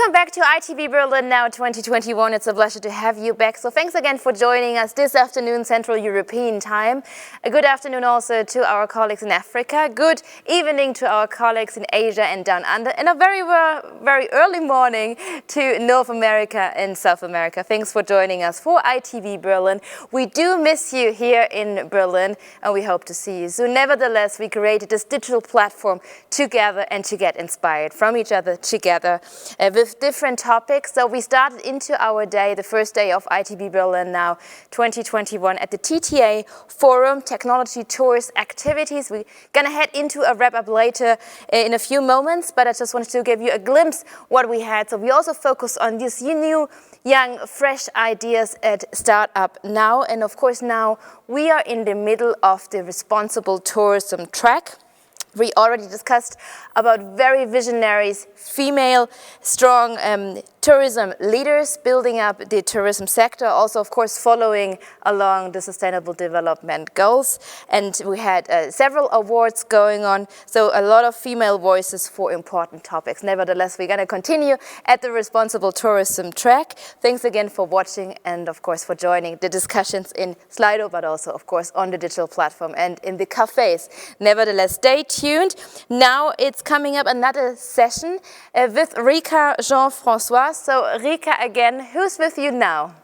Welcome back to ITB Berlin Now 2021. It's a pleasure to have you back. So thanks again for joining us this afternoon, Central European time. A good afternoon also to our colleagues in Africa. Good evening to our colleagues in Asia and down under. And a very early morning to North America and South America. Thanks for joining us for ITB Berlin. We do miss you here in Berlin and we hope to see you soon. Nevertheless, we created this digital platform together and to get inspired from each other together. With different topics. So we started into our day, the first day of ITB Berlin Now 2021 at the TTA Forum, Technology Tours Activities. We're going to head into a wrap-up later in a few moments, but I just wanted to give you a glimpse what we had. So we also focused on these new, young, fresh ideas at Startup Now. And of course now we are in the middle of the responsible tourism track. We already discussed about very visionary, female, strong tourism leaders building up the tourism sector, also of course following along the Sustainable Development Goals. And we had several awards going on, so a lot of female voices for important topics. Nevertheless, we're going to continue at the responsible tourism track. Thanks again for watching and of course for joining the discussions in Slido, but also of course on the digital platform and in the cafes. Nevertheless, stay tuned. Now it's coming up another session with Rika Jean-François. So Rika again, who's with you now?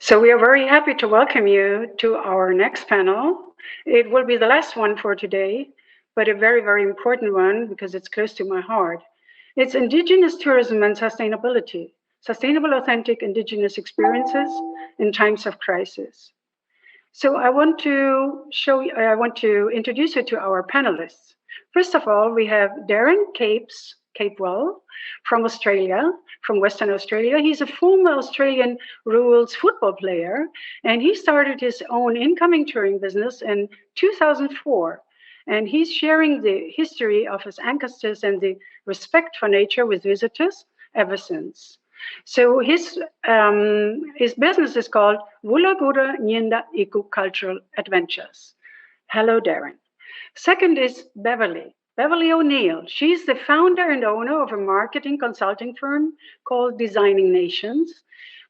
So we are very happy to welcome you to our next panel. It will be the last one for today, but a very important one because it's close to my heart. It's Indigenous Tourism and Sustainability, Sustainable Authentic Indigenous Experiences in Times of Crisis. So I want to introduce you to our panelists. First of all, we have Darren Capewell from Australia, from Western Australia. He's a former Australian rules football player, and he started his own incoming touring business in 2004. And he's sharing the history of his ancestors and the respect for nature with visitors ever since. So his business is called Wulagura Nyinda Iku Cultural Adventures. Hello, Darren. Second is Beverly O'Neill. She's the founder and owner of a marketing consulting firm called Designing Nations,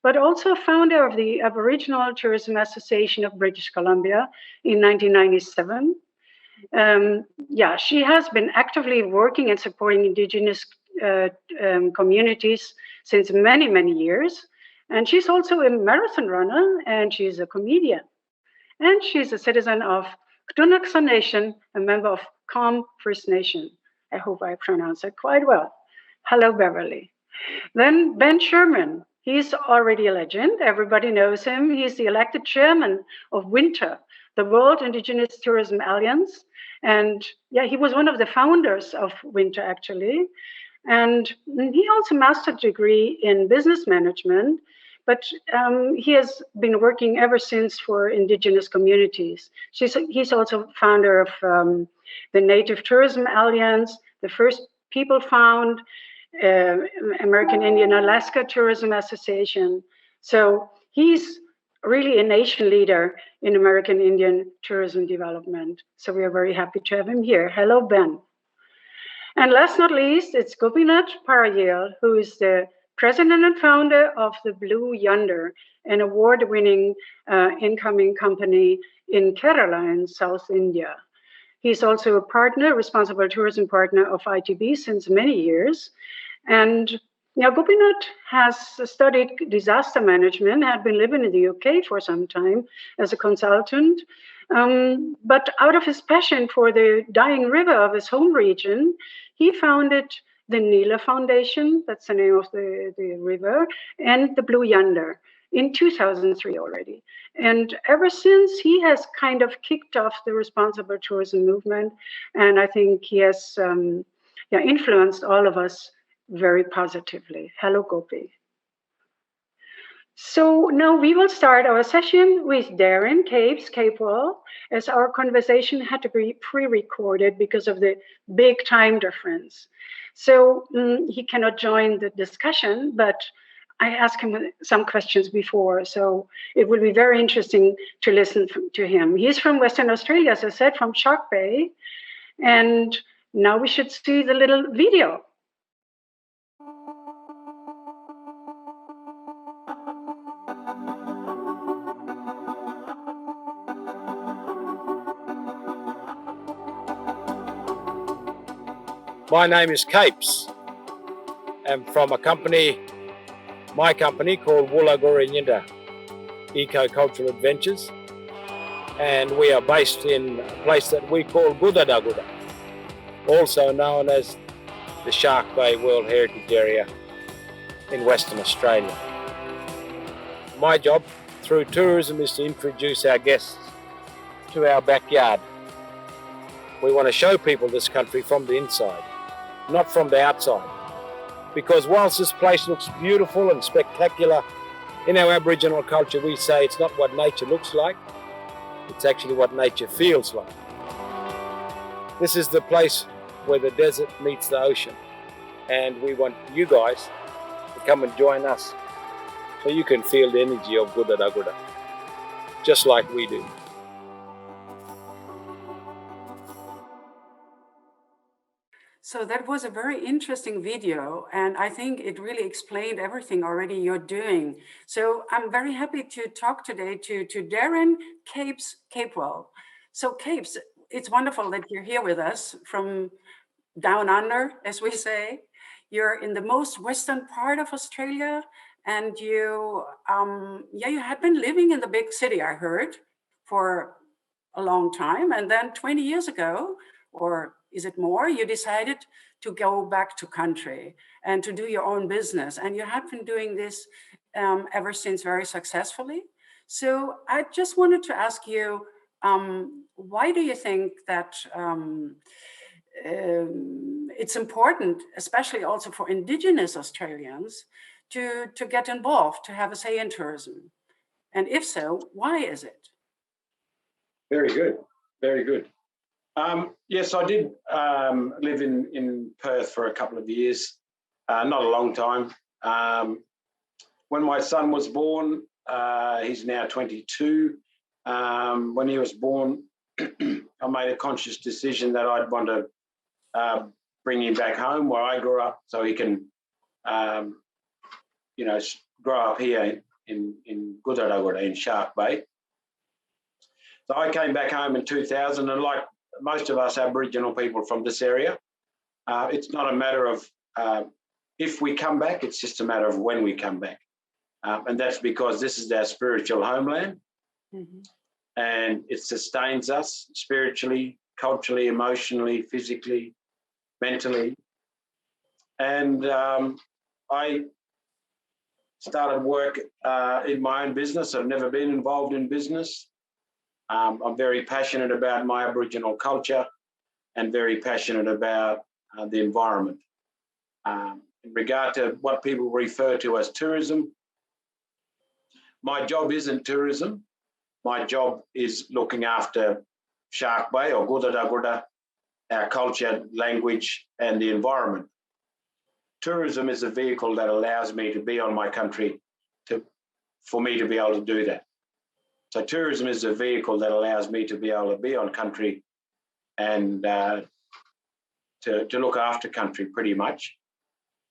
but also founder of the Aboriginal Tourism Association of British Columbia in 1997. She has been actively working and supporting Indigenous communities since many years. And she's also a marathon runner and she's a comedian. And she's a citizen of Ktunaxa Nation, a member of Calm First Nation. I hope I pronounced it quite well. Hello, Beverly. Then Ben Sherman. He's already a legend. Everybody knows him. He's the elected chairman of WINTER, the World Indigenous Tourism Alliance. And yeah, he was one of the founders of WINTER, actually. And he also mastered degree in business management, but he has been working ever since for Indigenous communities. He's also founder of the Native Tourism Alliance, the first people found, American Indian Alaska Tourism Association. So he's really a nation leader in American Indian tourism development. So we are very happy to have him here. Hello, Ben. And last not least, it's Gopinath Parayel, who is the president and founder of the Blue Yonder, an award-winning incoming company in Kerala in South India. He's also a partner, responsible tourism partner of ITB since many years. And Gopinath has studied disaster management, had been living in the UK for some time as a consultant. But out of his passion for the dying river of his home region, he founded the Nila Foundation, that's the name of the river, and the Blue Yonder in 2003 already. And ever since, he has kind of kicked off the responsible tourism movement. And I think he has influenced all of us very positively. Hello, Gopi. So now we will start our session with Darren Capewell, as our conversation had to be pre-recorded because of the big time difference. So he cannot join the discussion, but I asked him some questions before, so it will be very interesting to listen to him. He's from Western Australia, as I said, from Shark Bay, And now we should see the little video. My name is Capes. I'm from my company called Woolagurinyinda Eco-Cultural Adventures. And we are based in a place that we call Gudadaguda, also known as the Shark Bay World Heritage Area in Western Australia. My job through tourism is to introduce our guests to our backyard. We want to show people this country from the inside, not from the outside. Because whilst this place looks beautiful and spectacular, in our Aboriginal culture we say it's not what nature looks like, it's actually what nature feels like. This is the place where the desert meets the ocean, and we want you guys to come and join us so you can feel the energy of Gudadaguda, just like we do. So that was a very interesting video, and I think it really explained everything already you're doing. So I'm very happy to talk today to Darren Capewell. So Capes, it's wonderful that you're here with us from down under, as we say. You're in the most western part of Australia, and you had been living in the big city, I heard, for a long time, and then 20 years ago, or is it more, you decided to go back to country and to do your own business. And you have been doing this ever since very successfully. So I just wanted to ask you, why do you think that it's important, especially also for Indigenous Australians, to get involved, to have a say in tourism? And if so, why is it? Very good, very good. Yes, I did live in Perth for a couple of years, not a long time. When my son was born, he's now 22. When he was born, I made a conscious decision that I'd want to bring him back home where I grew up so he can, grow up here in Gudadaguda in Shark Bay. So I came back home in 2000, and like most of us Aboriginal people from this area, it's not a matter of if we come back, it's just a matter of when we come back. And that's because this is our spiritual homeland, and it sustains us spiritually, culturally, emotionally, physically, mentally. And I started work in my own business. I've never been involved in business. I'm very passionate about my Aboriginal culture and very passionate about the environment. In regard to what people refer to as tourism, my job isn't tourism. My job is looking after Shark Bay or Gudadaguda, our culture, language, and the environment. Tourism is a vehicle that allows me to be on my country for me to be able to do that. So tourism is a vehicle that allows me to be able to be on country and to look after country pretty much.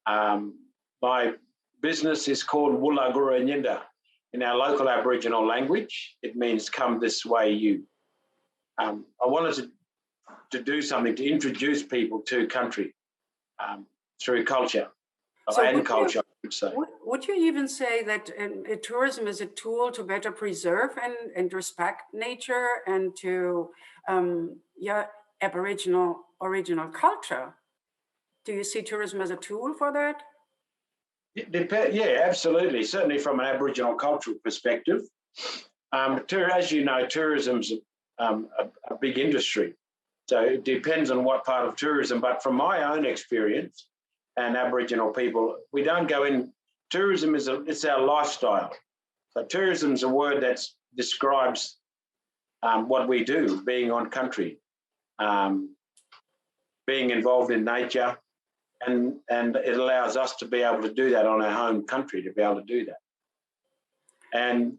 My business is called Woolagurinyinda. In our local Aboriginal language, it means come this way you. I wanted to do something to introduce people to country through culture, culture, I would say. Would you even say that tourism is a tool to better preserve and respect nature and to Aboriginal original culture? Do you see tourism as a tool for that? Yeah, absolutely. Certainly from an Aboriginal cultural perspective. As you know, tourism's a big industry. So it depends on what part of tourism. But from my own experience and Aboriginal people, we don't go in. Tourism it's our lifestyle. So tourism is a word that describes what we do, being on country, being involved in nature. And it allows us to be able to do that on our home country, to be able to do that. And,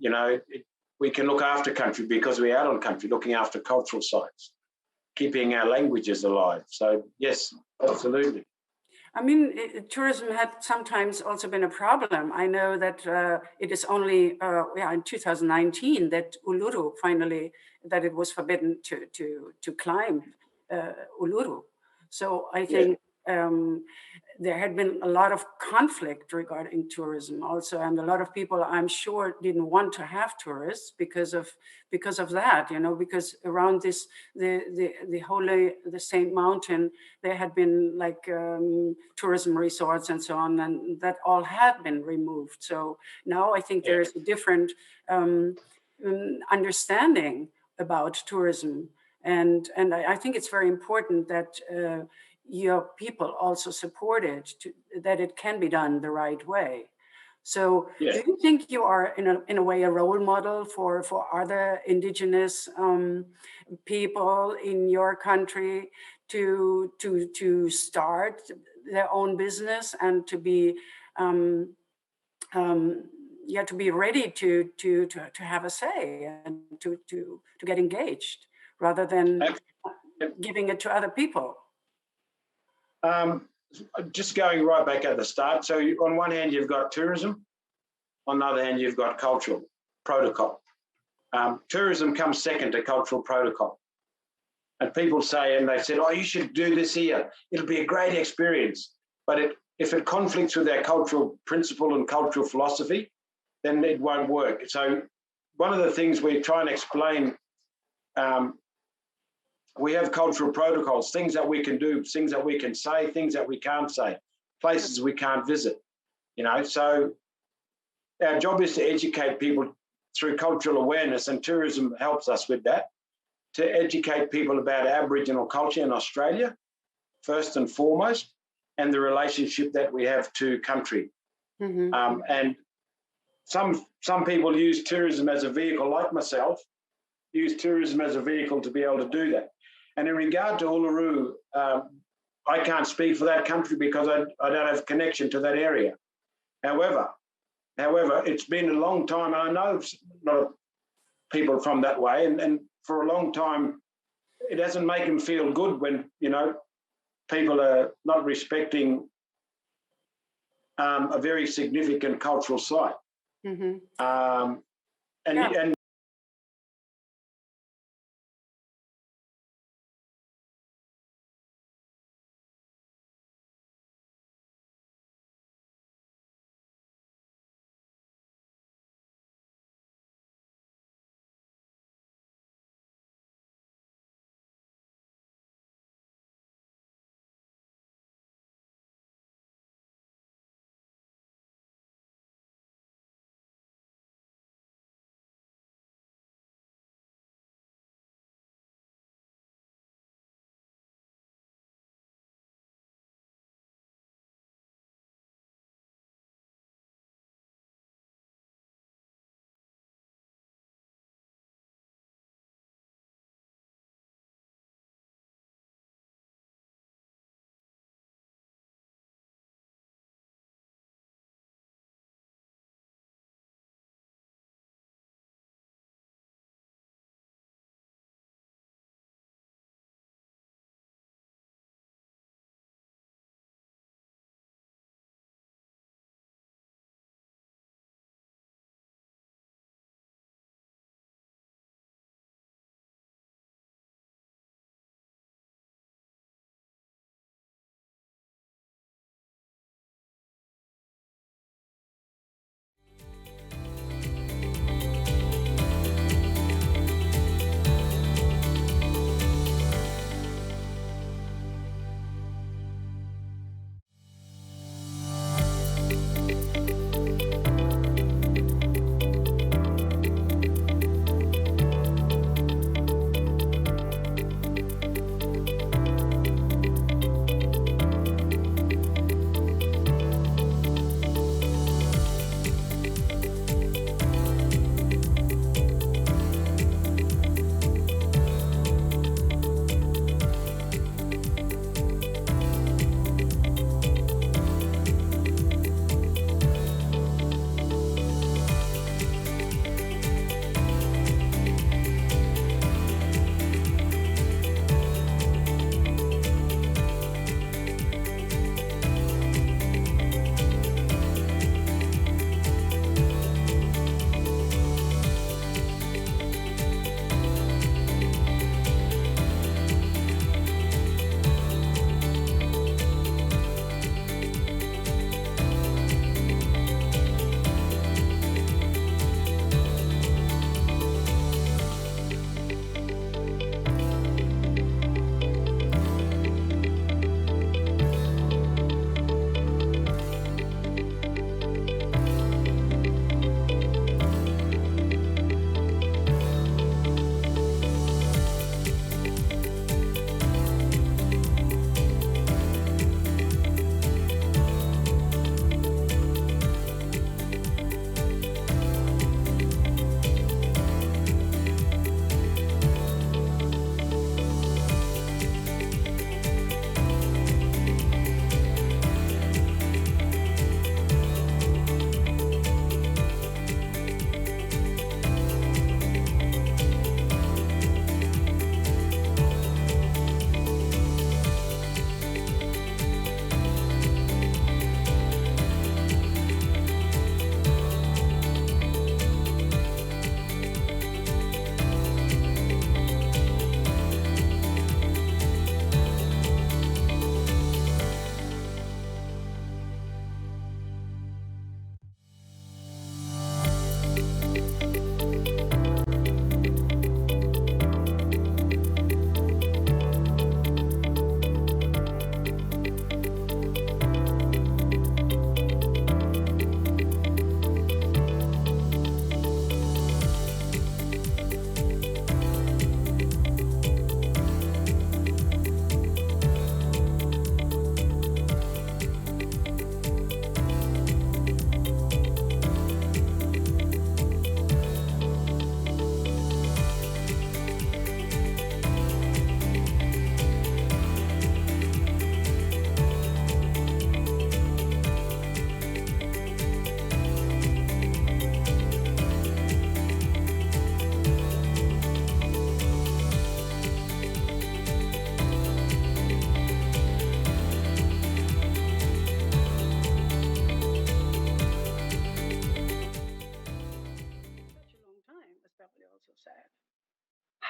we can look after country because we're out on country, looking after cultural sites. keeping our languages alive. So yes, absolutely. I mean, tourism had sometimes also been a problem. I know that it is only in 2019 that Uluru finally, that it was forbidden to climb Uluru. So I think there had been a lot of conflict regarding tourism also, and a lot of people, I'm sure, didn't want to have tourists because of that, you know, because around this the holy, the Saint Mountain, there had been like tourism resorts and so on, and that all had been removed. So now I think there is a different understanding about tourism, and I think it's very important that your people also support it, that it can be done the right way. So do you think you are in a way a role model for other indigenous people in your country to start their own business and to be to be ready to have a say and to get engaged rather than giving it to other people? Just going right back at the start. So on one hand, you've got tourism. On the other hand, you've got cultural protocol. Tourism comes second to cultural protocol. And people say, and they said, oh, you should do this here. It'll be a great experience. But if it conflicts with our cultural principle and cultural philosophy, then it won't work. So one of the things we try and explain, we have cultural protocols, things that we can do, things that we can say, things that we can't say, places we can't visit, you know. So our job is to educate people through cultural awareness, and tourism helps us with that, to educate people about Aboriginal culture in Australia, first and foremost, and the relationship that we have to country. And some people use tourism as a vehicle, like myself, use tourism as a vehicle to be able to do that. And in regard to Uluru, I can't speak for that country because I don't have connection to that area. However, it's been a long time. I know a lot of people from that way, and for a long time, it doesn't make them feel good when, you know, people are not respecting a very significant cultural site. And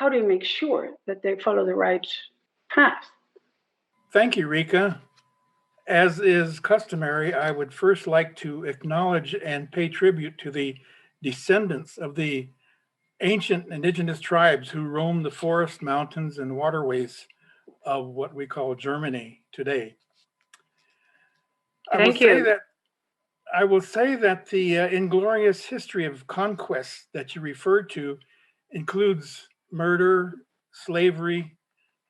how do you make sure that they follow the right path? Thank you, Rika. As is customary, I would first like to acknowledge and pay tribute to the descendants of the ancient indigenous tribes who roam the forest, mountains, and waterways of what we call Germany today. Thank you. I will say that the inglorious history of conquest that you referred to includes murder, slavery,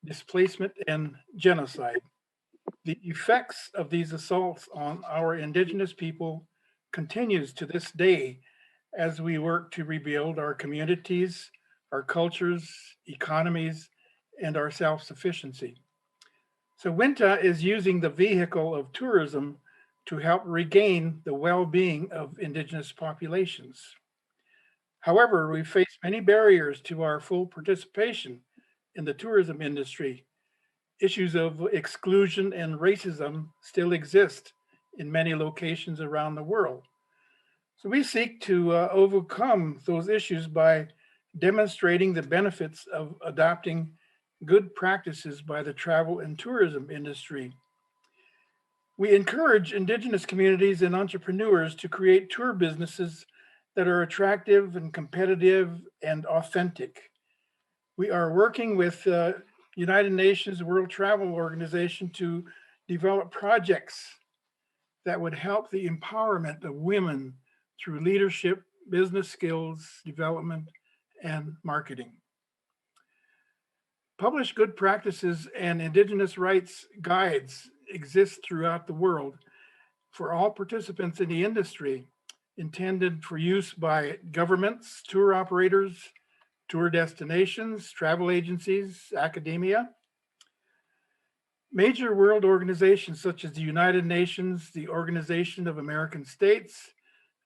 displacement, and genocide. The effects of these assaults on our indigenous people continues to this day as we work to rebuild our communities, our cultures, economies, and our self-sufficiency. So Winta is using the vehicle of tourism to help regain the well-being of indigenous populations. However, we face many barriers to our full participation in the tourism industry. Issues of exclusion and racism still exist in many locations around the world. So we seek to overcome those issues by demonstrating the benefits of adopting good practices by the travel and tourism industry. We encourage indigenous communities and entrepreneurs to create tour businesses that are attractive and competitive and authentic. We are working with United Nations World Travel Organization to develop projects that would help the empowerment of women through leadership, business skills, development, and marketing. Published good practices and indigenous rights guides exist throughout the world for all participants in the industry, intended for use by governments, tour operators, tour destinations, travel agencies, academia. Major world organizations such as the United Nations, the Organization of American States,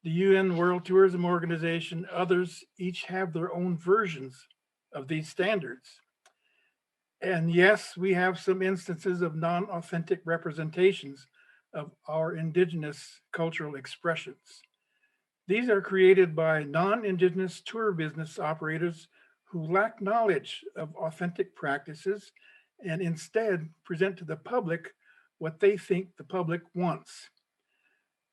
the UN World Tourism Organization, others each have their own versions of these standards. And yes, we have some instances of non-authentic representations of our indigenous cultural expressions. These are created by non-indigenous tour business operators who lack knowledge of authentic practices and instead present to the public what they think the public wants.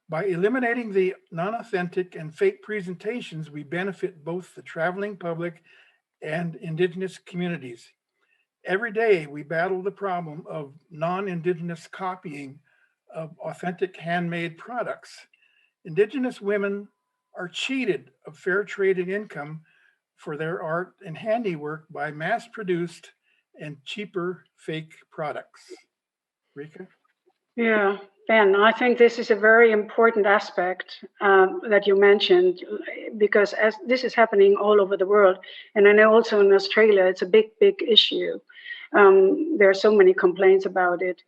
By eliminating the non-authentic and fake presentations, we benefit both the traveling public and indigenous communities. Every day, we battle the problem of non-indigenous copying of authentic handmade products. Indigenous women are cheated of fair trade and income for their art and handiwork by mass-produced and cheaper fake products. Rika? Yeah, Ben, I think this is a very important aspect that you mentioned, because as this is happening all over the world, and I know also in Australia, it's a big, big issue. There are so many complaints about it,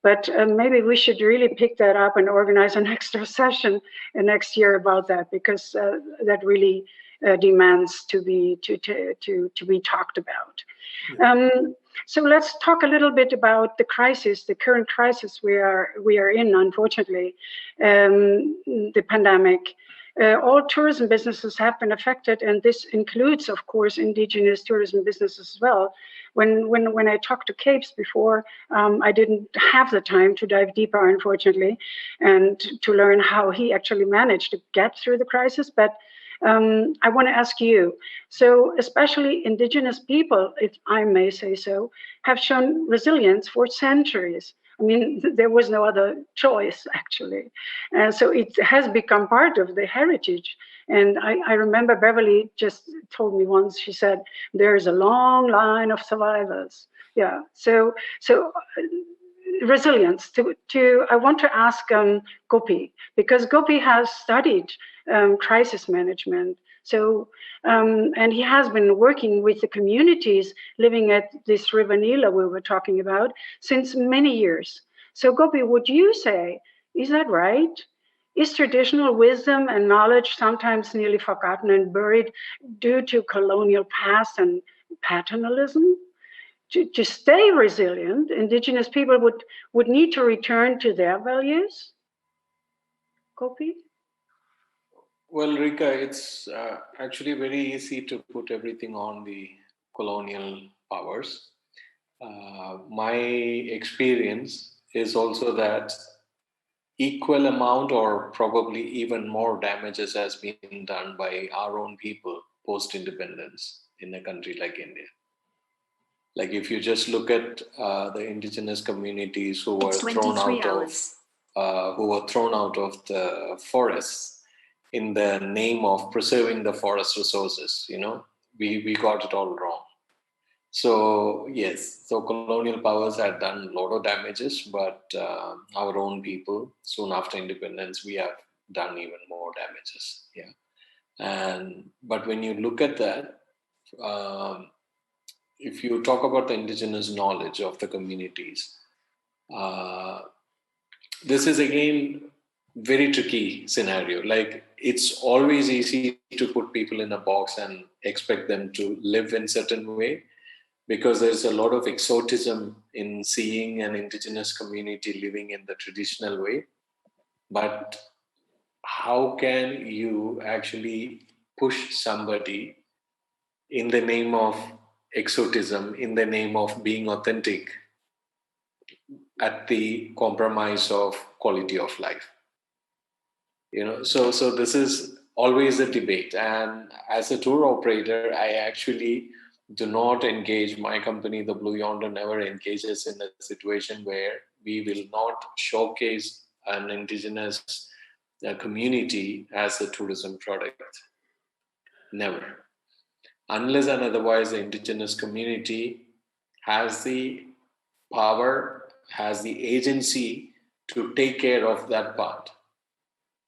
but maybe we should really pick that up and organize an extra session next year about that, because that really demands to be talked about. Yeah. So let's talk a little bit about the crisis, the current crisis we are in, unfortunately, the pandemic. All tourism businesses have been affected, and this includes, of course, indigenous tourism businesses as well. When I talked to Capes before, I didn't have the time to dive deeper, unfortunately, and to learn how he actually managed to get through the crisis. But I want to ask you, so especially indigenous people, if I may say so, have shown resilience for centuries. I mean, there was no other choice, actually. And so it has become part of the heritage. And I remember Beverly just told me once, she said, there's a long line of survivors. Yeah, so resilience. I want to ask Gopi, because Gopi has studied crisis management. So, and he has been working with the communities living at this River Nila we were talking about since many years. So Gopi, would you say, is that right? Is traditional wisdom and knowledge sometimes nearly forgotten and buried due to colonial past and paternalism? To stay resilient, indigenous people would need to return to their values? Gopi? Well, Rika, it's actually very easy to put everything on the colonial powers. My experience is also that equal amount or probably even more damages has been done by our own people post-independence in a country like India. Like if you just look at the indigenous communities who were thrown out of the forests in the name of preserving the forest resources, we got it all wrong. So yes, so colonial powers had done a lot of damages, but our own people, soon after independence, we have done even more damages. Yeah, but when you look at that, if you talk about the indigenous knowledge of the communities, this is again very tricky scenario. Like it's always easy to put people in a box and expect them to live in certain way, because there's a lot of exotism in seeing an indigenous community living in the traditional way. But how can you actually push somebody in the name of exotism, in the name of being authentic, at the compromise of quality of life? So this is always a debate. And as a tour operator, I actually do not engage. My company, the Blue Yonder, never engages in a situation where we will not showcase an indigenous community as a tourism product. Never. Unless and otherwise the indigenous community has the power, has the agency to take care of that part.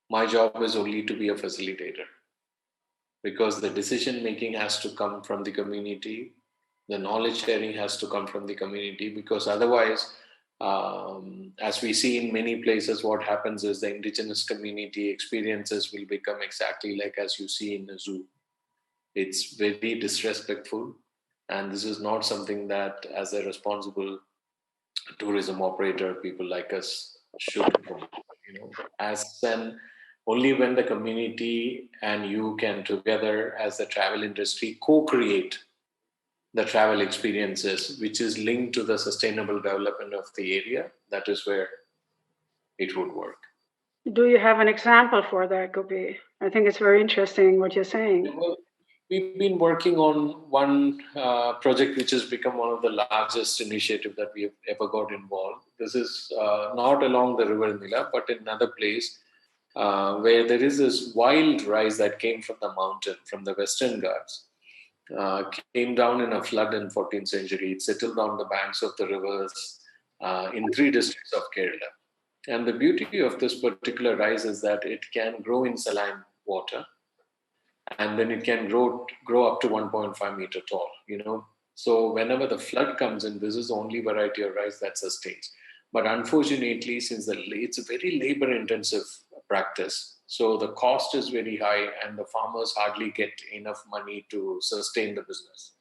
My job is only to be a facilitator, because the decision making has to come from the community, the knowledge sharing has to come from the community, because otherwise, as we see in many places, what happens is the indigenous community experiences will become exactly like as you see in a zoo. It's very disrespectful, and this is not something that as a responsible tourism operator, people like us should promote. Only when the community and you can together as the travel industry co-create the travel experiences, which is linked to the sustainable development of the area, that is where it would work. Do you have an example for that, Gopi? I think it's very interesting what you're saying. Well, we've been working on one project which has become one of the largest initiatives that we have ever got involved. This is not along the river Nila, but in another place where there is this wild rice that came from the mountain, from the Western Ghats, came down in a flood in 14th century. It settled on the banks of the rivers in 3 districts of Kerala. And the beauty of this particular rice is that it can grow in saline water, and then it can grow up to 1.5 meter tall. So whenever the flood comes in, this is the only variety of rice that sustains. But unfortunately, since it's a very labor intensive practice, so the cost is very high and the farmers hardly get enough money to sustain the business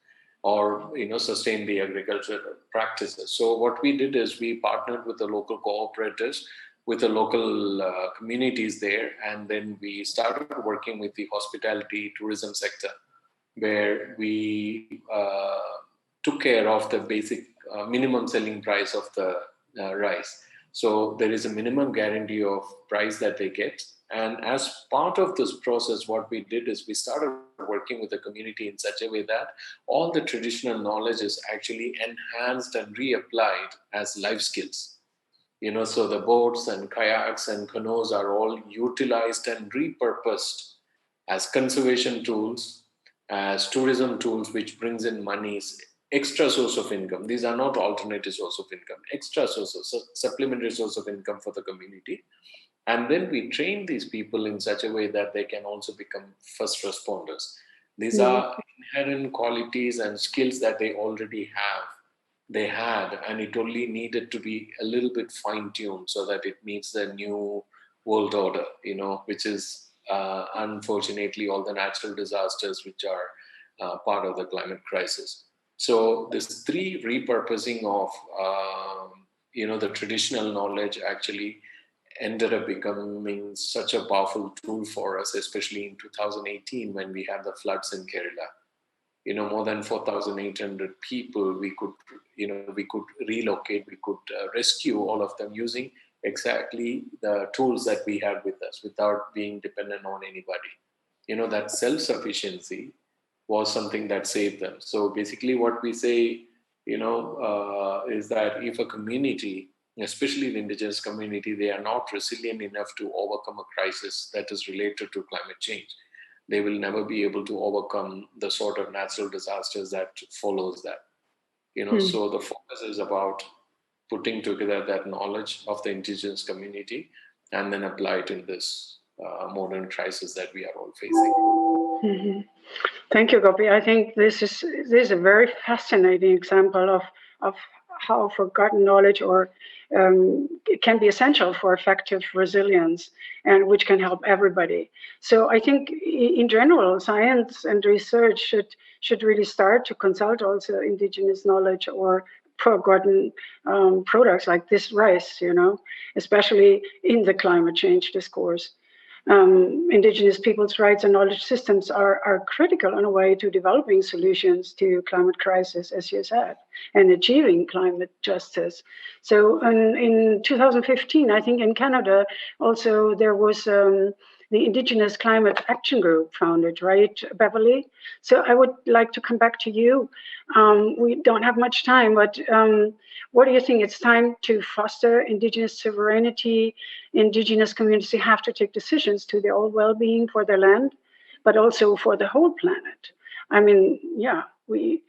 or sustain the agricultural practices. So what we did is we partnered with the local cooperatives, with the local communities there, and then we started working with the hospitality tourism sector, where we took care of the basic minimum selling price of the rice. So there is a minimum guarantee of price that they get. And as part of this process, what we did is we started working with the community in such a way that all the traditional knowledge is actually enhanced and reapplied as life skills. So the boats and kayaks and canoes are all utilized and repurposed as conservation tools, as tourism tools, which brings in monies, extra source of income. These are not alternative source of income, extra sources, supplementary source of income for the community. And then we train these people in such a way that they can also become first responders. These are inherent qualities and skills that they already have. They had, and it only needed to be a little bit fine-tuned so that it meets the new world order, which is unfortunately all the natural disasters which are part of the climate crisis. So this 3 repurposing of the traditional knowledge actually ended up becoming such a powerful tool for us, especially in 2018 when we had the floods in Kerala. more than 4,800 people, we could relocate, we could rescue all of them using exactly the tools that we had with us without being dependent on anybody. That self-sufficiency was something that saved them. So basically what we say, is that if a community, especially the indigenous community, they are not resilient enough to overcome a crisis that is related to climate change, they will never be able to overcome the sort of natural disasters that follows that. So the focus is about putting together that knowledge of the indigenous community and then apply it in this modern crisis that we are all facing. Mm-hmm. Thank you, Gopi. I think this is a very fascinating example of how forgotten knowledge it can be essential for effective resilience, and which can help everybody. So I think in general, science and research should really start to consult also indigenous knowledge or forgotten products like this rice, especially in the climate change discourse. Indigenous people's rights and knowledge systems are critical in a way to developing solutions to climate crisis, as you said, and achieving climate justice. So in 2015, I think in Canada, also there was the Indigenous Climate Action Group founded, right, Beverly? So I would like to come back to you. We don't have much time, but what do you think? It's time to foster Indigenous sovereignty. Indigenous communities have to take decisions to their own well-being for their land, but also for the whole planet. I mean, yeah, we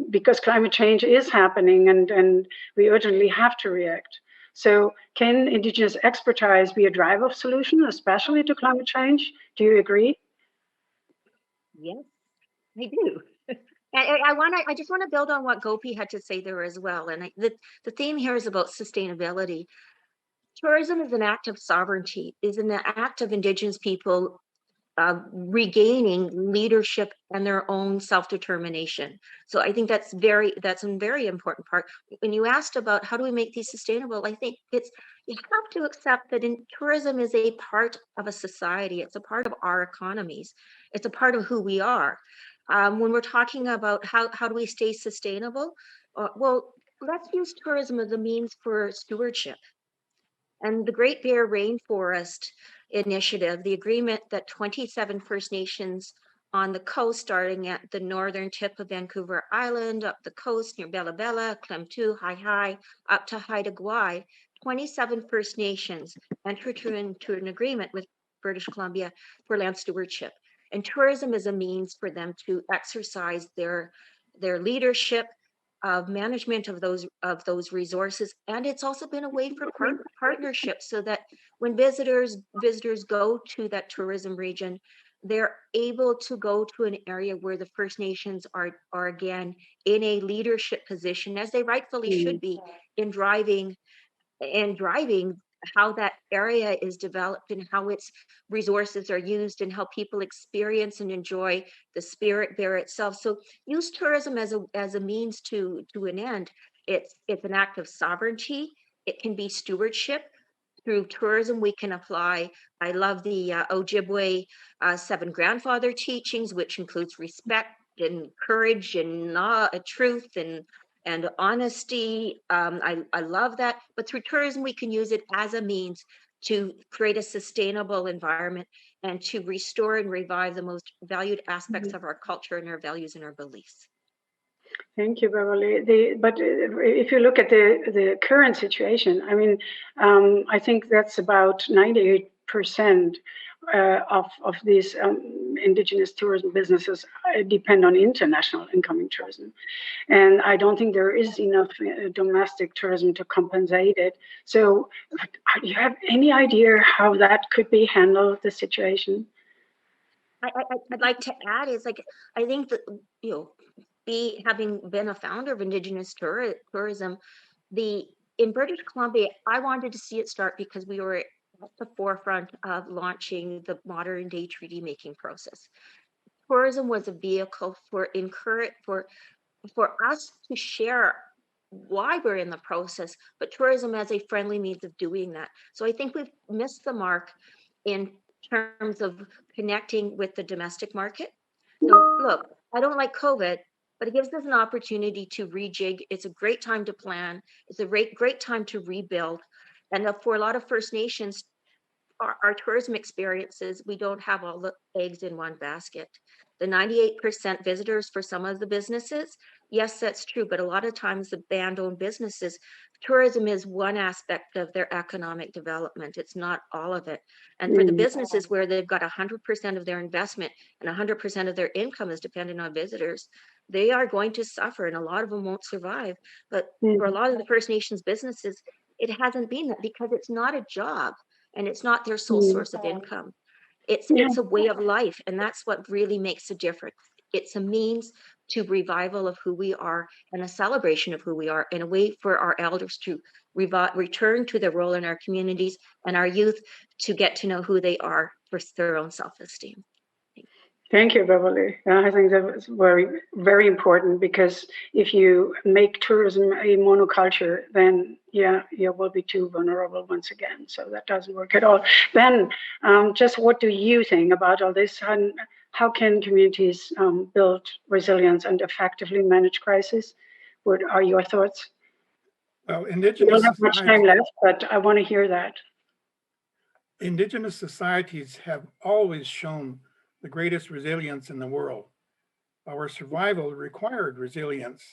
because climate change is happening, and we urgently have to react. So can Indigenous expertise be a driver of solution, especially to climate change? Do you agree? Yes, I do. And I just want to build on what Gopi had to say there as well. And the theme here is about sustainability. Tourism is an act of sovereignty, is an act of Indigenous people regaining leadership and their own self-determination. So I think that's a very important part. When you asked about how do we make these sustainable, I think you have to accept that tourism is a part of a society. It's a part of our economies. It's a part of who we are. When we're talking about how do we stay sustainable, well, let's use tourism as a means for stewardship. And the Great Bear Rainforest Initiative, the agreement that 27 First Nations on the coast, starting at the northern tip of Vancouver Island, up the coast near Bella Bella, Klemtu, Hai, up to Haida Gwaii, 27 First Nations entered into an agreement with British Columbia for land stewardship. And tourism is a means for them to exercise their leadership of management of those resources, and it's also been a way for partnerships, so that when visitors go to that tourism region, they're able to go to an area where the First Nations are again in a leadership position, as they rightfully should be, in driving how that area is developed and how its resources are used and how people experience and enjoy the spirit there itself. So use tourism as a means to an end. It's an act of sovereignty. It can be stewardship. Through tourism, we can apply. I love the Ojibwe 7 grandfather teachings, which includes respect and courage and truth and honesty. I love that. But through tourism, we can use it as a means to create a sustainable environment and to restore and revive the most valued aspects of our culture and our values and our beliefs. Thank you, Beverly. But if you look at the current situation, I mean, I think that's about 98% of these Indigenous tourism businesses depend on international incoming tourism. And I don't think there is enough domestic tourism to compensate it. So do you have any idea how that could be handled, the situation? I'd like to add is I think that, having been a founder of Indigenous tourism, in British Columbia, I wanted to see it start because we were at the forefront of launching the modern day treaty making process. Tourism was a vehicle for us to share why we're in the process, but tourism as a friendly means of doing that. So I think we've missed the mark in terms of connecting with the domestic market. So look, I don't like COVID, but it gives us an opportunity to rejig. It's a great time to plan. It's a great time to rebuild. And for a lot of First Nations, our tourism experiences, we don't have all the eggs in one basket. The 98% visitors for some of the businesses, yes, that's true. But a lot of times the band-owned businesses, tourism is one aspect of their economic development. It's not all of it. And for the businesses where they've got 100% of their investment and 100% of their income is dependent on visitors, they are going to suffer, and a lot of them won't survive. But for a lot of the First Nations businesses, it hasn't been that, because it's not a job and it's not their sole source of income. It's a way of life, and that's what really makes a difference. It's a means to revival of who we are and a celebration of who we are, and a way for our elders to return to their role in our communities and our youth to get to know who they are for their own self-esteem. Thank you, Beverly. I think that was very, very important, because if you make tourism a monoculture, then you will be too vulnerable once again. So that doesn't work at all. Ben, just what do you think about all this? And how can communities build resilience and effectively manage crisis? What are your thoughts? Well, We don't have much time left, but I want to hear that. Indigenous societies have always shown the greatest resilience in the world. Our survival required resilience.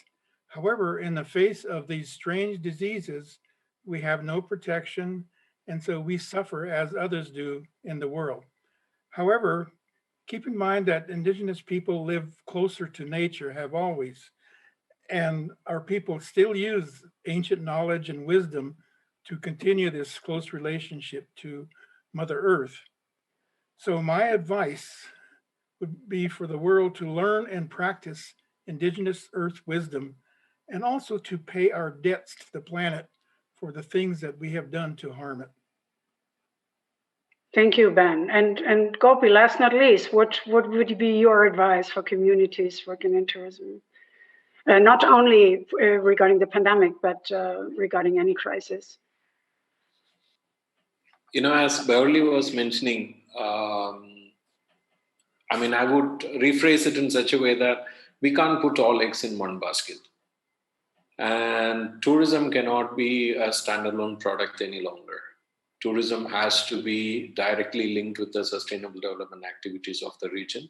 However, in the face of these strange diseases, we have no protection, and so we suffer as others do in the world. However, keep in mind that Indigenous people live closer to nature, have always, and our people still use ancient knowledge and wisdom to continue this close relationship to Mother Earth. So my advice would be for the world to learn and practice Indigenous Earth wisdom, and also to pay our debts to the planet for the things that we have done to harm it. Thank you, Ben. And Gopi, last not least, what would be your advice for communities working in tourism? Not only regarding the pandemic, but regarding any crisis. As Beverly was mentioning, I would rephrase it in such a way that we can't put all eggs in one basket. And tourism cannot be a standalone product any longer. Tourism has to be directly linked with the sustainable development activities of the region.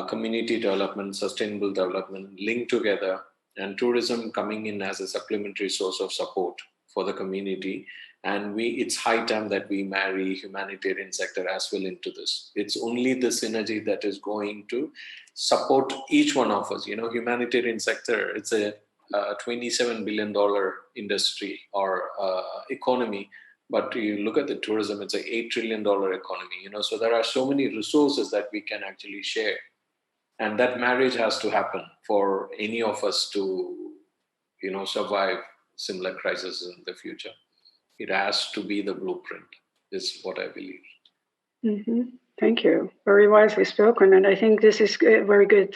Community development, sustainable development linked together, and tourism coming in as a supplementary source of support for the community. And it's high time that we marry humanitarian sector as well into this. It's only the synergy that is going to support each one of us. Humanitarian sector, it's a $27 billion industry or economy. But you look at the tourism, it's an $8 trillion economy. So there are so many resources that we can actually share. And that marriage has to happen for any of us to, survive similar crises in the future. It has to be the blueprint, is what I believe. Mm-hmm. Thank you. Very wisely spoken. And I think this is a very good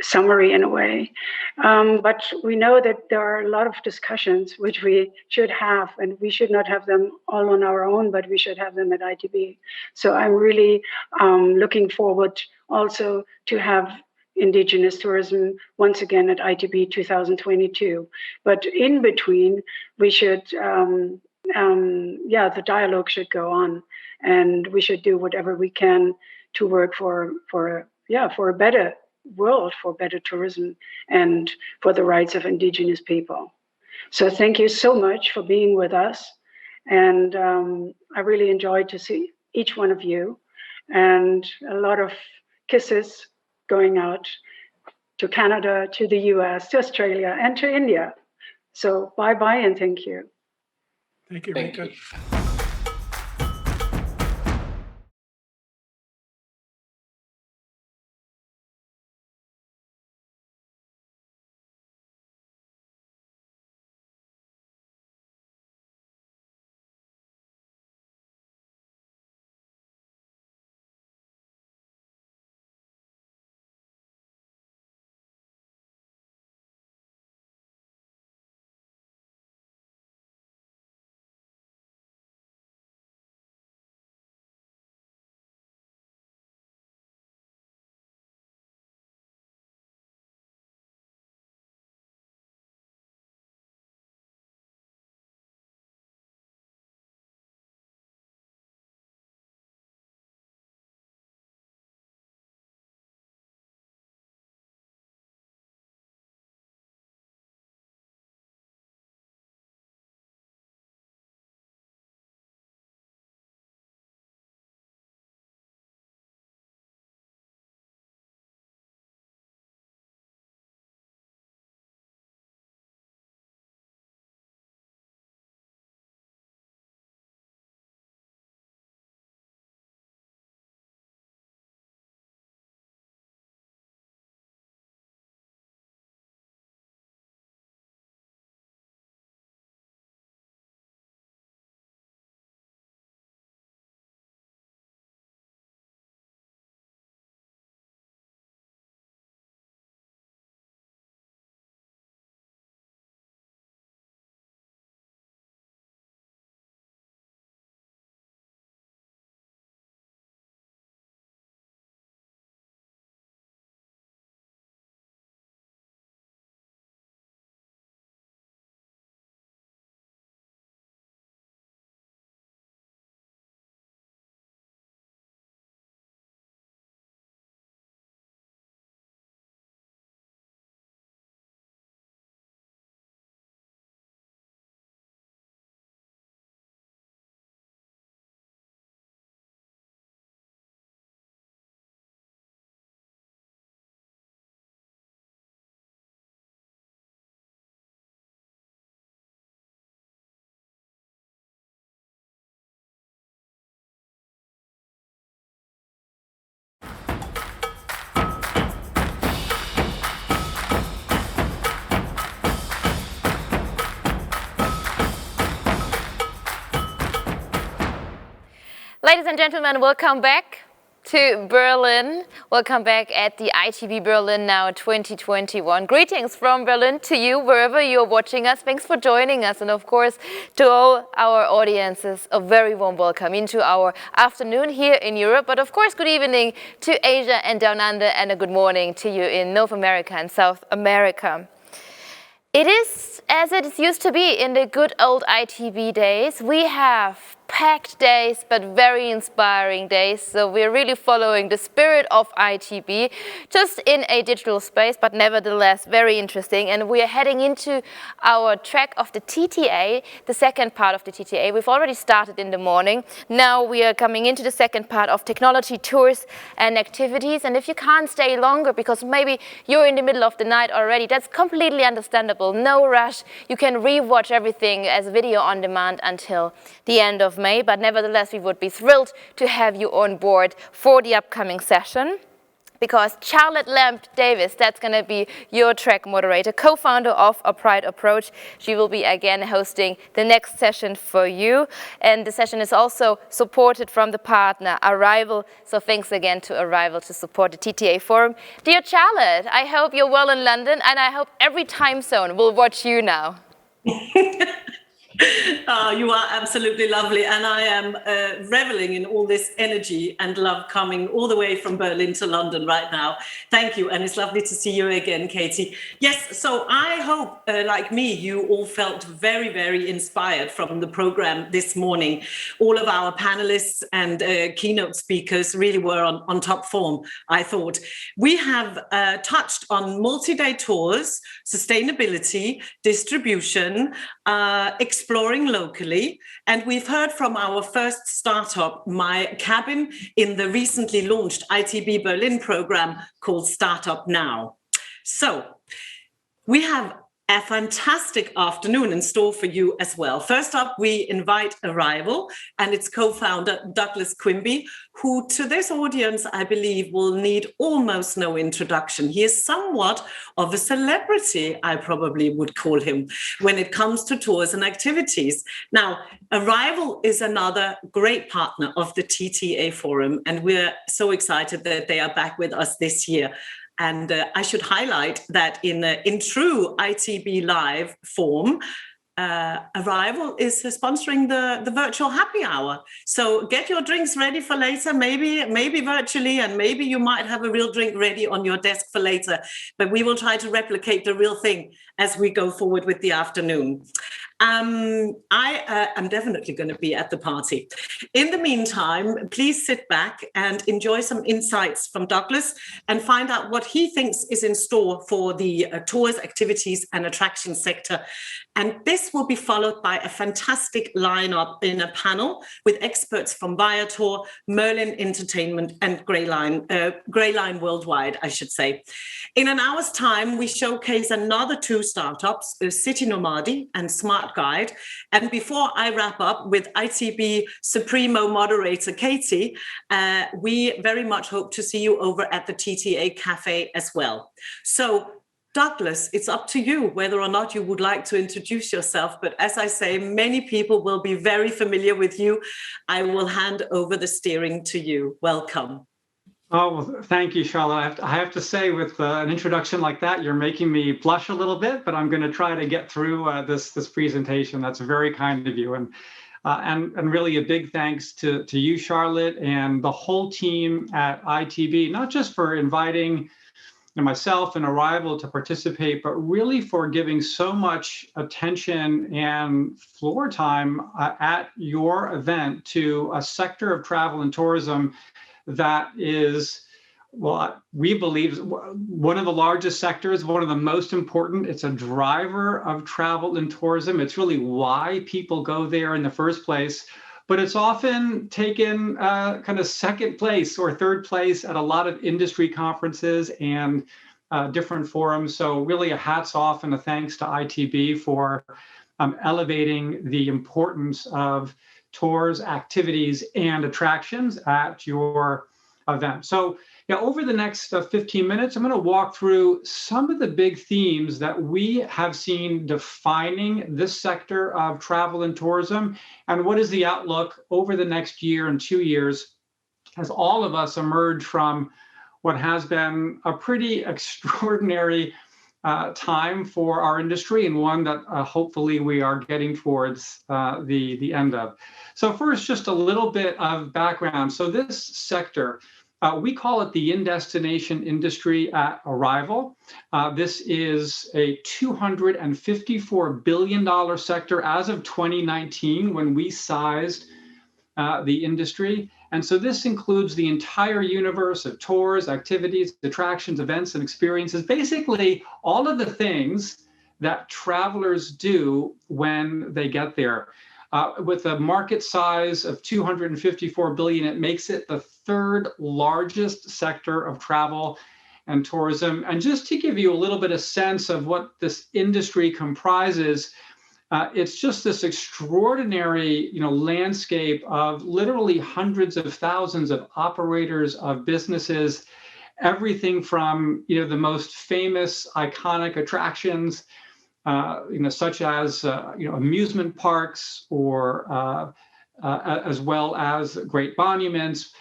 summary in a way. But we know that there are a lot of discussions which we should have, and we should not have them all on our own, but we should have them at ITB. So I'm really looking forward also to have Indigenous tourism once again at ITB 2022. But in between, we should, the dialogue should go on, and we should do whatever we can to work for a better world, for better tourism, and for the rights of Indigenous people. So thank you so much for being with us, and I really enjoyed to see each one of you, and a lot of kisses going out to Canada, to the US, to Australia, and to India. So bye-bye and thank you. Thank you, Rika. Ladies and gentlemen, welcome back to Berlin. Welcome back at the ITB Berlin Now 2021. Greetings from Berlin to you, wherever you're watching us. Thanks for joining us. And of course, to all our audiences, a very warm welcome into our afternoon here in Europe. But of course, good evening to Asia and Down Under, and a good morning to you in North America and South America. It is as it used to be in the good old ITB days. We have packed days, but very inspiring days. So we're really following the spirit of ITB, just in a digital space, but nevertheless very interesting. And we are heading into our track of the TTA, the second part of the TTA. We've already started in the morning. Now we are coming into the second part of technology tours and activities. And if you can't stay longer because maybe you're in the middle of the night already, that's completely understandable. No rush. You can rewatch everything as video on demand until the end of May, but nevertheless, we would be thrilled to have you on board for the upcoming session, because Charlotte Lamb-Davis, that's going to be your track moderator, co-founder of Upright Approach. She will be again hosting the next session for you, and the session is also supported from the partner Arival. So thanks again to Arival to support the TTA Forum. Dear Charlotte, I hope you're well in London, and I hope every time zone will watch you now. You are absolutely lovely, and I am reveling in all this energy and love coming all the way from Berlin to London right now. Thank you, and it's lovely to see you again, Katie. Yes, so I hope, like me, you all felt very, very inspired from the program this morning. All of our panelists and keynote speakers really were on top form, I thought. We have touched on multi-day tours, sustainability, distribution, exploring locally, and we've heard from our first startup, My Cabin, in the recently launched ITB Berlin program called Startup Now. So we have a fantastic afternoon in store for you as well. First up, we invite Arival and its co-founder, Douglas Quinby, who to this audience, I believe, will need almost no introduction. He is somewhat of a celebrity, I probably would call him, when it comes to tours and activities. Now, Arival is another great partner of the TTA Forum, and we're so excited that they are back with us this year. And I should highlight that in true ITB Live form, Arival is sponsoring the virtual happy hour. So get your drinks ready for later, maybe virtually, and maybe you might have a real drink ready on your desk for later. But we will try to replicate the real thing as we go forward with the afternoon. I am definitely going to be at the party. In the meantime, please sit back and enjoy some insights from Douglas and find out what he thinks is in store for the tours, activities and attraction sector. And this will be followed by a fantastic lineup in a panel with experts from Viator, Merlin Entertainment and Greyline Worldwide, I should say. In an hour's time, we showcase another two startups, City Nomadi and Smart Guide. And before I wrap up with ITB Supremo moderator Katie, we very much hope to see you over at the TTA Cafe as well. So Douglas, it's up to you whether or not you would like to introduce yourself. But as I say, many people will be very familiar with you. I will hand over the steering to you. Welcome. Oh, well, thank you, Charlotte. I have to say, with an introduction like that, you're making me blush a little bit, but I'm going to try to get through this presentation. That's very kind of you. And really a big thanks to you, Charlotte, and the whole team at ITB, not just for inviting myself and Arival to participate, but really for giving so much attention and floor time at your event to a sector of travel and tourism that is, well, we believe one of the largest sectors, one of the most important. It's a driver of travel and tourism. It's really why people go there in the first place. But it's often taken kind of second place or third place at a lot of industry conferences and different forums. So really a hats off and a thanks to ITB for elevating the importance of tours, activities, and attractions at your event. So Yeah, over the next 15 minutes, I'm going to walk through some of the big themes that we have seen defining this sector of travel and tourism, and what is the outlook over the next year and 2 years as all of us emerge from what has been a pretty extraordinary time for our industry, and one that hopefully we are getting towards the end of. So first, just a little bit of background. So this sector, we call it the in-destination industry at Arival. This is a $254 billion sector as of 2019 when we sized the industry. And so this includes the entire universe of tours, activities, attractions, events, and experiences, basically all of the things that travelers do when they get there. With a market size of 254 billion, it makes it the third largest sector of travel and tourism. And just to give you a little bit of sense of what this industry comprises, it's just this extraordinary, landscape of literally hundreds of thousands of operators of businesses, everything from, the most famous, iconic attractions, such as, amusement parks, or as well as great monuments.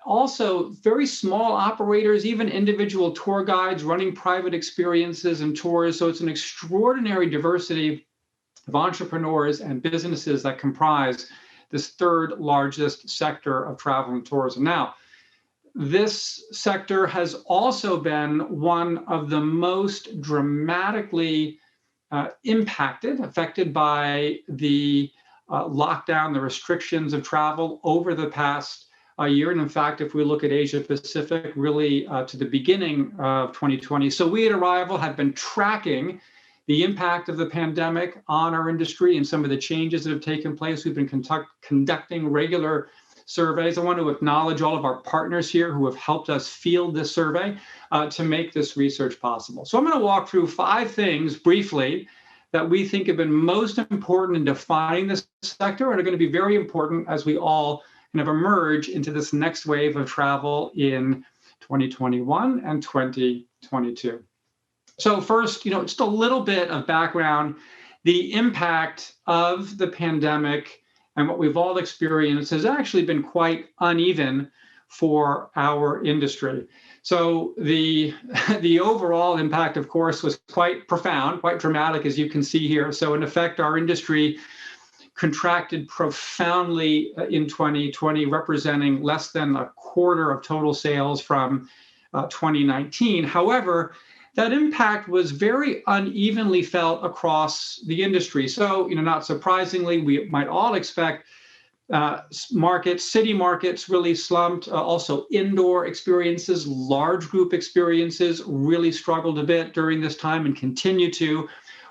Also, very small operators, even individual tour guides running private experiences and tours. So it's an extraordinary diversity of entrepreneurs and businesses that comprise this third largest sector of travel and tourism. Now, this sector has also been one of the most dramatically affected by the lockdown, the restrictions of travel over the past year. And in fact, if we look at Asia Pacific, really to the beginning of 2020. So we at Arival have been tracking the impact of the pandemic on our industry and some of the changes that have taken place. We've been conducting regular surveys. I want to acknowledge all of our partners here who have helped us field this survey to make this research possible. So I'm going to walk through 5 things briefly that we think have been most important in defining this sector and are going to be very important as we all kind of emerge into this next wave of travel in 2021 and 2022. So first, just a little bit of background. The impact of the pandemic and what we've all experienced has actually been quite uneven for our industry. So the overall impact, of course, was quite profound, quite dramatic, as you can see here. So in effect, our industry contracted profoundly in 2020, representing less than a quarter of total sales from 2019. However, that impact was very unevenly felt across the industry. So, not surprisingly, we might all expect city markets really slumped. Also, indoor experiences, large group experiences really struggled a bit during this time and continue to.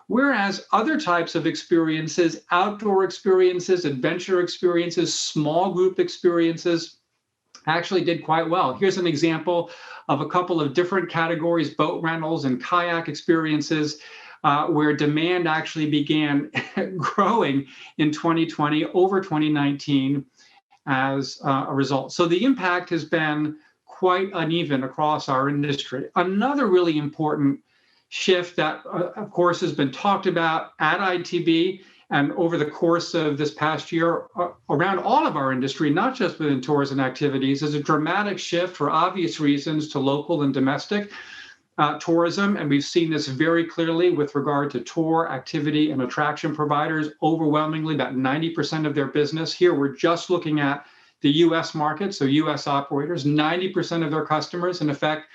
Whereas other types of experiences, outdoor experiences, adventure experiences, small group experiences, actually did quite well. Here's an example of a couple of different categories: boat rentals and kayak experiences, where demand actually began growing in 2020 over 2019 as a result. So the impact has been quite uneven across our industry. Another really important shift that, of course, has been talked about at ITB and over the course of this past year around all of our industry, not just within tours and activities, is a dramatic shift for obvious reasons to local and domestic tourism. And we've seen this very clearly with regard to tour, activity, and attraction providers. Overwhelmingly, about 90% of their business here, we're just looking at the US market, so US operators, 90% of their customers, in effect,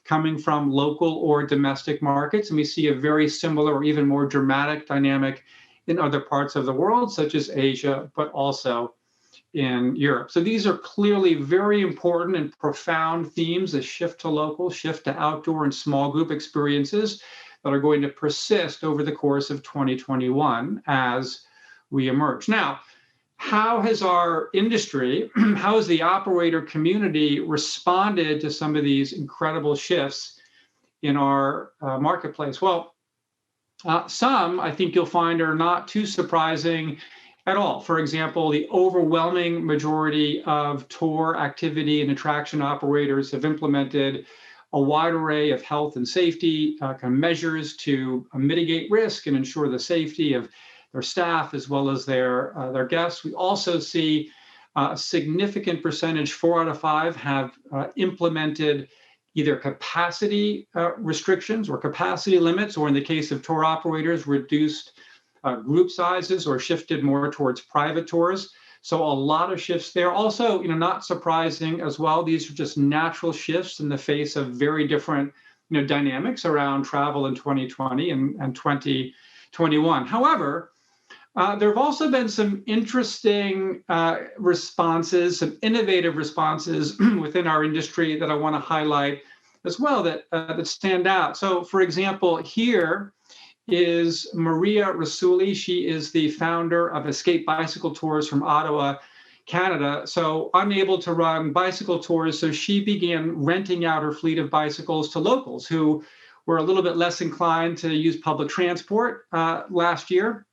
coming from local or domestic markets. And we see a very similar or even more dramatic dynamic in other parts of the world, such as Asia, but also in Europe. So these are clearly very important and profound themes: a shift to local, shift to outdoor and small group experiences that are going to persist over the course of 2021 as we emerge. Now, how has our industry, how has the operator community responded to some of these incredible shifts in our marketplace? Well, some, I think you'll find, are not too surprising at all. For example, the overwhelming majority of tour activity and attraction operators have implemented a wide array of health and safety kind of measures to mitigate risk and ensure the safety of their staff as well as their guests. We also see a significant percentage, 4 out of 5, have implemented either capacity restrictions or capacity limits, or in the case of tour operators, reduced group sizes or shifted more towards private tours. So a lot of shifts there. Also, not surprising as well, these are just natural shifts in the face of very different dynamics around travel in 2020 and 2021. However, there have also been some interesting responses, some innovative responses within our industry that I want to highlight as well that stand out. So, for example, here is Maria Rasuli. She is the founder of Escape Bicycle Tours from Ottawa, Canada. So unable to run bicycle tours, so she began renting out her fleet of bicycles to locals who were a little bit less inclined to use public transport last year.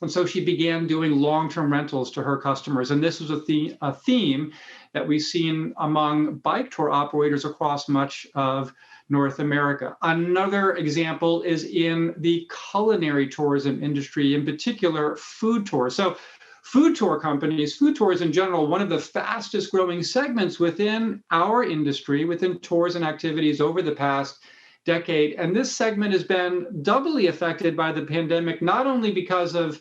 And so she began doing long-term rentals to her customers. And this was a theme that we've seen among bike tour operators across much of North America. Another example is in the culinary tourism industry, in particular food tours. So food tour companies, food tours in general, one of the fastest growing segments within our industry, within tours and activities over the past decade. And this segment has been doubly affected by the pandemic, not only because of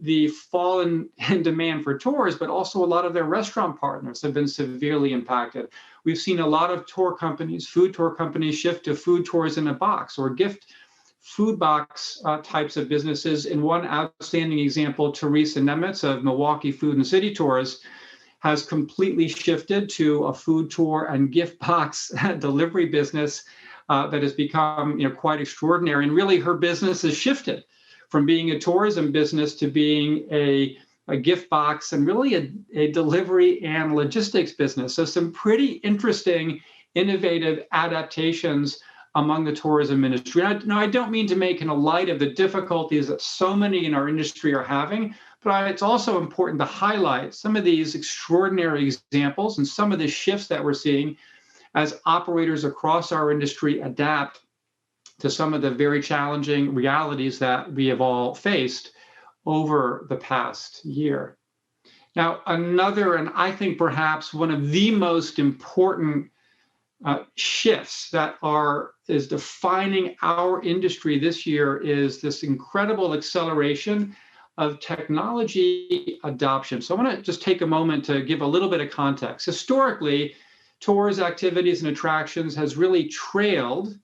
the fall in demand for tours, but also a lot of their restaurant partners have been severely impacted. We've seen a lot of tour companies, food tour companies, shift to food tours in a box or gift food box types of businesses. In one outstanding example, Teresa Nemitz of Milwaukee Food and City Tours has completely shifted to a food tour and gift box delivery business that has become quite extraordinary. And really her business has shifted from being a tourism business to being a gift box and really a delivery and logistics business. So some pretty interesting, innovative adaptations among the tourism industry. Now, I don't mean to make light of the difficulties that so many in our industry are having, but it's also important to highlight some of these extraordinary examples and some of the shifts that we're seeing as operators across our industry adapt to some of the very challenging realities that we have all faced over the past year. Now, another, and I think perhaps one of the most important shifts that is defining our industry this year is this incredible acceleration of technology adoption. So I want to just take a moment to give a little bit of context. Historically, tours, activities, and attractions has really trailed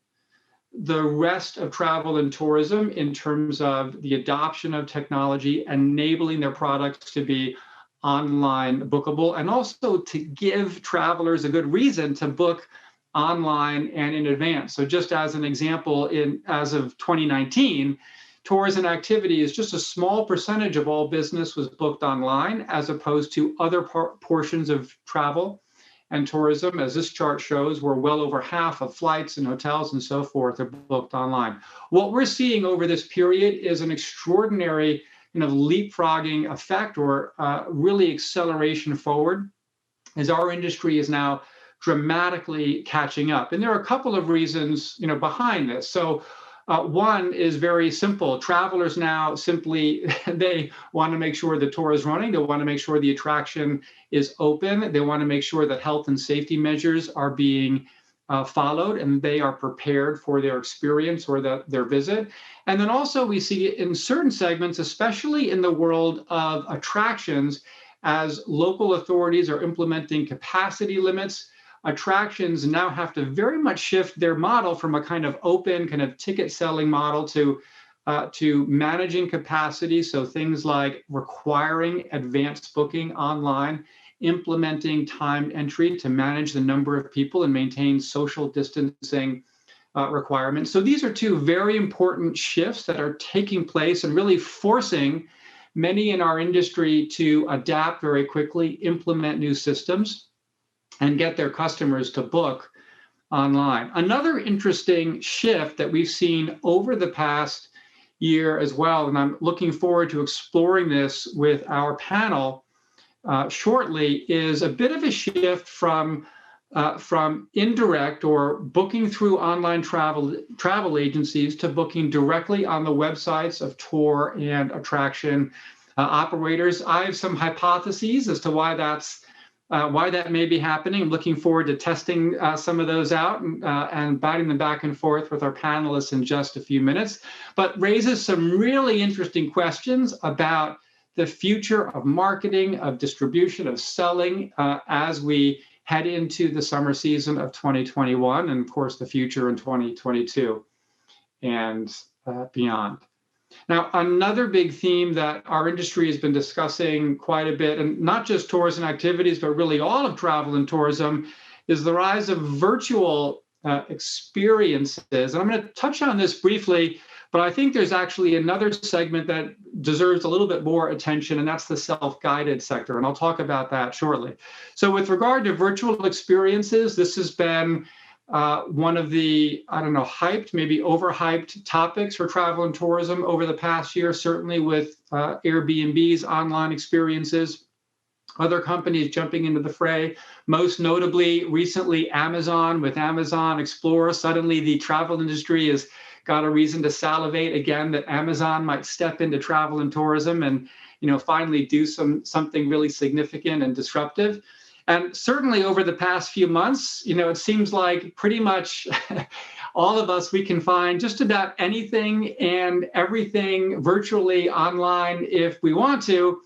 the rest of travel and tourism in terms of the adoption of technology, enabling their products to be online bookable, and also to give travelers a good reason to book online and in advance. So just as an example, as of 2019, tours and activities, just a small percentage of all business was booked online, as opposed to other portions of travel and tourism, as this chart shows, where well over half of flights and hotels and so forth are booked online. What we're seeing over this period is an extraordinary leapfrogging effect, or really acceleration forward, as our industry is now dramatically catching up. And there are a couple of reasons behind this. So one is very simple. Travelers now simply, they want to make sure the tour is running. They want to make sure the attraction is open. They want to make sure that health and safety measures are being followed and they are prepared for their experience or their visit. And then also we see in certain segments, especially in the world of attractions, as local authorities are implementing capacity limits, attractions now have to very much shift their model from a kind of open kind of ticket selling model to managing capacity. So things like requiring advanced booking online, implementing timed entry to manage the number of people and maintain social distancing requirements. So these are two very important shifts that are taking place and really forcing many in our industry to adapt very quickly, implement new systems, and get their customers to book online. Another interesting shift that we've seen over the past year as well. And I'm looking forward to exploring this with our panel shortly, is a bit of a shift from indirect or booking through online travel agencies to booking directly on the websites of tour and attraction operators. I have some hypotheses as to why that may be happening. I'm looking forward to testing some of those out and batting them back and forth with our panelists in just a few minutes, but raises some really interesting questions about the future of marketing, of distribution, of selling as we head into the summer season of 2021, and of course the future in 2022 and beyond. Now, another big theme that our industry has been discussing quite a bit, and not just tourism activities, but really all of travel and tourism, is the rise of virtual experiences. And I'm going to touch on this briefly, but I think there's actually another segment that deserves a little bit more attention, and that's the self-guided sector. And I'll talk about that shortly. So with regard to virtual experiences, this has been one of the, I don't know, hyped, maybe overhyped topics for travel and tourism over the past year, certainly with Airbnb's online experiences, other companies jumping into the fray, most notably recently Amazon with Amazon Explorer. Suddenly the travel industry has got a reason to salivate again that Amazon might step into travel and tourism and, finally do something really significant and disruptive. And certainly over the past few months, it seems like pretty much all of us, we can find just about anything and everything virtually online if we want to.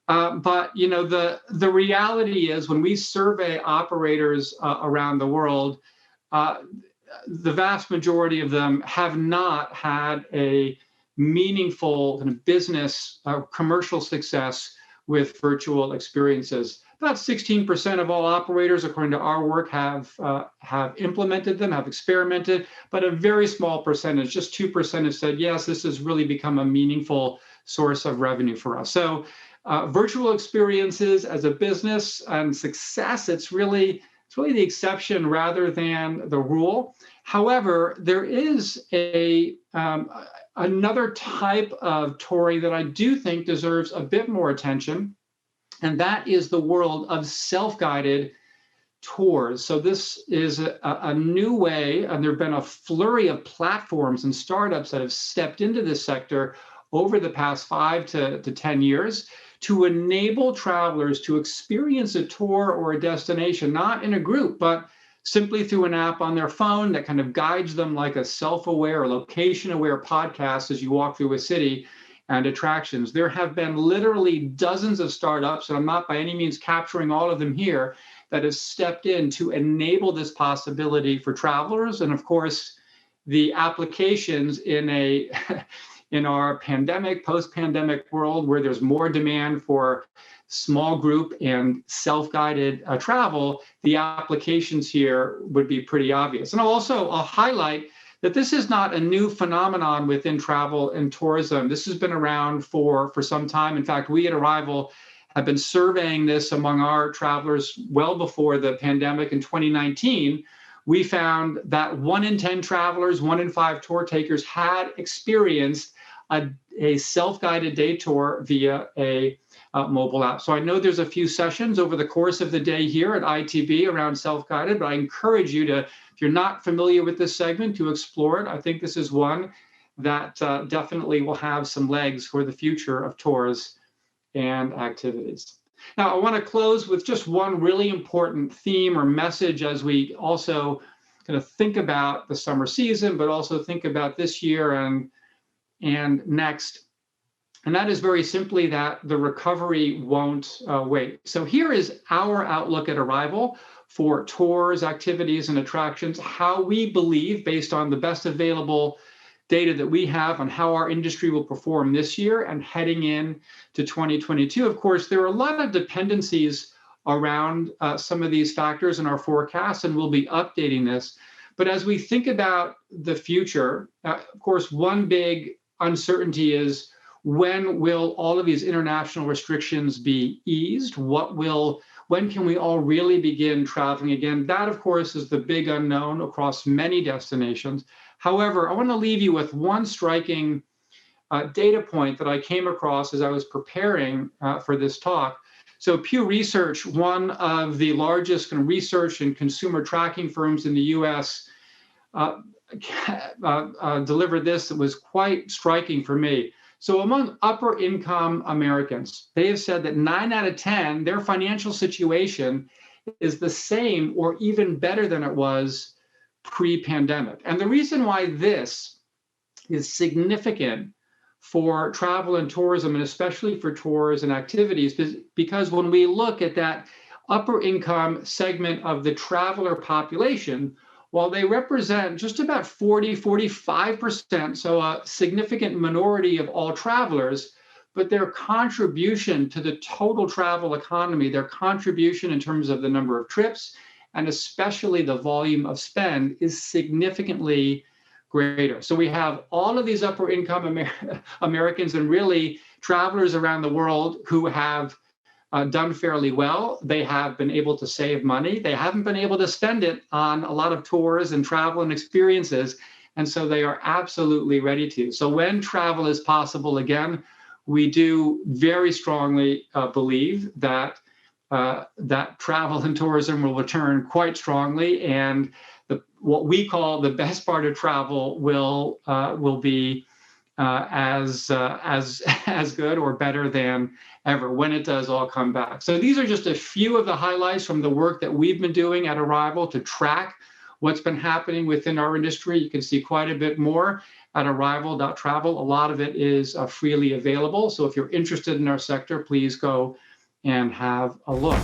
But the reality is, when we survey operators around the world, the vast majority of them have not had a meaningful kind of business commercial success with virtual experiences. About 16% of all operators, according to our work, have implemented them, have experimented, but a very small percentage, just 2%, have said, yes, this has really become a meaningful source of revenue for us. So virtual experiences as a business and success, it's really the exception rather than the rule. However, there is another type of touring that I do think deserves a bit more attention, and that is the world of self-guided tours. So this is a new way, and there have been a flurry of platforms and startups that have stepped into this sector over the past 5 to 10 years to enable travelers to experience a tour or a destination, not in a group, but simply through an app on their phone that kind of guides them like a self-aware or location-aware podcast as you walk through a city and attractions. There have been literally dozens of startups, and I'm not by any means capturing all of them here, that have stepped in to enable this possibility for travelers. And of course, the applications in our pandemic, post-pandemic world, where there's more demand for small group and self-guided travel, the applications here would be pretty obvious. And I'll highlight that this is not a new phenomenon within travel and tourism. This has been around for some time. In fact, we at Arival have been surveying this among our travelers well before the pandemic. In 2019, we found that 1 in 10 travelers, 1 in 5 tour takers had experienced a self-guided day tour via a mobile app. So I know there's a few sessions over the course of the day here at ITB around self-guided, but I encourage you to, if you're not familiar with this segment, to explore it. I think this is one that definitely will have some legs for the future of tours and activities. Now, I want to close with just one really important theme or message as we also kind of think about the summer season, but also think about this year and next. And that is very simply that the recovery won't wait. So here is our outlook at Arival for tours, activities, and attractions, how we believe, based on the best available data that we have on how our industry will perform this year and heading in to 2022. Of course, there are a lot of dependencies around some of these factors in our forecast, and we'll be updating this. But as we think about the future, of course, one big uncertainty is, when will all of these international restrictions be eased? When can we all really begin traveling again? That, of course, is the big unknown across many destinations. However, I want to leave you with one striking data point that I came across as I was preparing for this talk. So Pew Research, one of the largest kind of research and consumer tracking firms in the US, delivered this that was quite striking for me. So among upper income Americans, they have said that 9 out of 10, their financial situation is the same or even better than it was pre-pandemic. And the reason why this is significant for travel and tourism, and especially for tours and activities, because when we look at that upper income segment of the traveler population, while they represent just about 45%, so a significant minority of all travelers, but their contribution to the total travel economy, their contribution in terms of the number of trips, and especially the volume of spend, is significantly greater. So we have all of these upper income Americans and really travelers around the world who have done fairly well. They have been able to save money. They haven't been able to spend it on a lot of tours and travel and experiences. And so they are absolutely ready to. So when travel is possible again, we do very strongly believe that that travel and tourism will return quite strongly, and what we call the best part of travel will be as good or better than ever when it does all come back. So these are just a few of the highlights from the work that we've been doing at Arival to track what's been happening within our industry. You can see quite a bit more at arival.travel. A lot of it is freely available. So if you're interested in our sector, please go and have a look.